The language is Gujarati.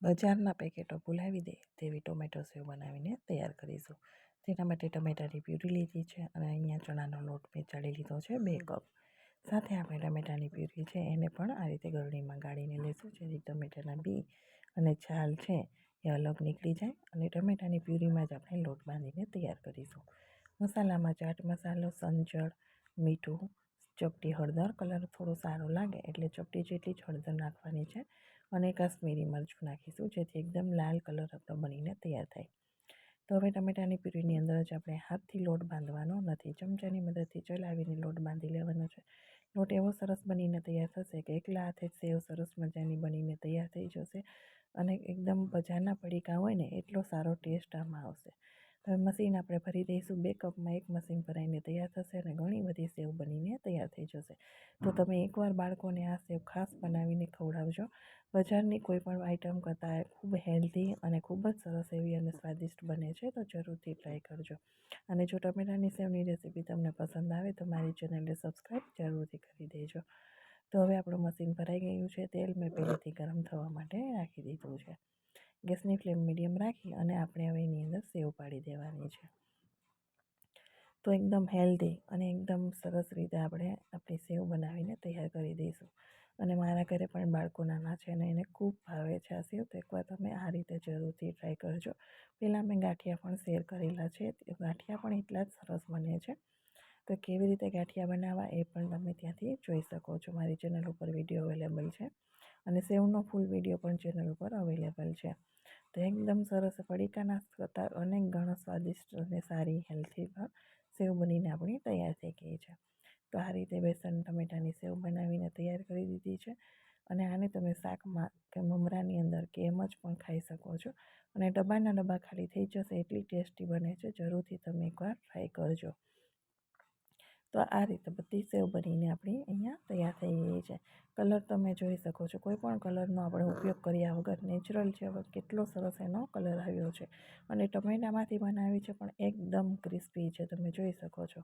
બજારના પેકેટો ભૂલાવી દે તેવી ટોમેટો સેવ બનાવીને તૈયાર કરીશું. તેના માટે ટમેટાની પ્યુરી લીધી છે અને અહીંયા ચણાનો લોટ મેં ચાળી લીધો છે 2 કપ. સાથે આપણે ટમેટાની પ્યુરી છે એને પણ આ રીતે ગળણીમાં ગાળીને લઈશું, જેથી ટમેટાના બી અને છાલ છે એ અલગ નીકળી જાય અને ટમેટાની પ્યુરીમાં જ આપણે લોટ બાંધીને તૈયાર કરીશું. મસાલામાં ચાટ મસાલો, સંચળ, મીઠું, ચપટી હળદર, કલર થોડો સારો લાગે એટલે ચપટી જેટલી જ હળદર નાખવાની છે અને કાશ્મીરી મરચું નાખીશું, જેથી એકદમ લાલ કલર આપણો બનીને તૈયાર થાય. તો હવે ટમેટાની પ્યુરીની અંદર જ આપણે હાથથી લોટ બાંધવાનો નથી, ચમચાની મદદથી ચલાવીને લોટ બાંધી લેવાનો છે. લોટ એવો સરસ બનીને તૈયાર થશે કે એકલા હાથે સેવ સરસ મજાની બનીને તૈયાર થઈ જશે અને એકદમ બજારના પડીકા હોય ને એટલો સારો ટેસ્ટ આમાં આવશે. હવે મશીન આપણે ભરી દઈશું. 2 કપમાં 1 મશીન ભરાઈને તૈયાર થશે અને ઘણી બધી સેવ બનીને તૈયાર થઈ જશે. તો તમે એકવાર બાળકોને આ સેવ ખાસ બનાવીને ખવડાવજો. બજારની કોઈ પણ આઈટમ કરતાં ખૂબ હેલ્ધી અને ખૂબ જ સરસ એવી અને સ્વાદિષ્ટ બને છે, તો જરૂરથી ટ્રાય કરજો. અને જો ટમેટાની સેવની રેસીપી તમને પસંદ આવે તો મારી ચેનલને સબસ્ક્રાઈબ જરૂરથી કરી દેજો. તો હવે આપણું મશીન ભરાઈ ગયું છે. તેલ મેં પહેલેથી ગરમ થવા માટે રાખી દીધું છે. ગેસની ફ્લેમ મીડિયમ રાખી અને આપણે હવે એની અંદર સેવ પાડી દેવાની છે. તો એકદમ હેલ્ધી અને એકદમ સરસ રીતે આપણે આપણી સેવ બનાવીને તૈયાર કરી દઈશું. અને મારા ઘરે પણ બાળકો નાના છે અને એને ખૂબ ભાવે છે આ સેવ, તો એકવાર તમે આ રીતે જરૂરથી ટ્રાય કરજો. પહેલાં મેં ગાંઠિયા પણ શેર કરેલા છે, ગાંઠિયા પણ એટલા જ સરસ બને છે. તો કેવી રીતે ગાંઠિયા બનાવવા એ પણ તમે ત્યાંથી જોઈ શકો છો. મારી ચેનલ ઉપર વિડીયો અવેલેબલ છે અને સેવનો ફૂલ વિડીયો પણ ચેનલ ઉપર અવેલેબલ છે. તો એકદમ સરસ પડીકાના કરતાં અનેક ગણો સ્વાદિષ્ટ અને સારી હેલ્થી પણ સેવ બનીને આપણી તૈયાર થઈ ગઈ છે. તો આ રીતે બેસન ટમેટાની સેવ બનાવીને તૈયાર કરી દીધી છે અને આને તમે શાકમાં કે મમરાની અંદર કે એમ જ પણ ખાઈ શકો છો અને ડબ્બાના ડબ્બા ખાલી થઈ જશે એટલી ટેસ્ટી બને છે. જરૂરથી તમે એકવાર ટ્રાય કરજો. તો આ રીતે બધી સેવ બનીને આપણી અહીંયા તૈયાર થઈ ગઈ છે. કલર તમે જોઈ શકો છો, કોઈ પણ કલરનો આપણે ઉપયોગ કર્યા વગર નેચરલ છે કેટલો સરસ એનો કલર આવ્યો છે અને ટમેટામાંથી બનાવી છે પણ એકદમ ક્રિસ્પી છે, તમે જોઈ શકો છો.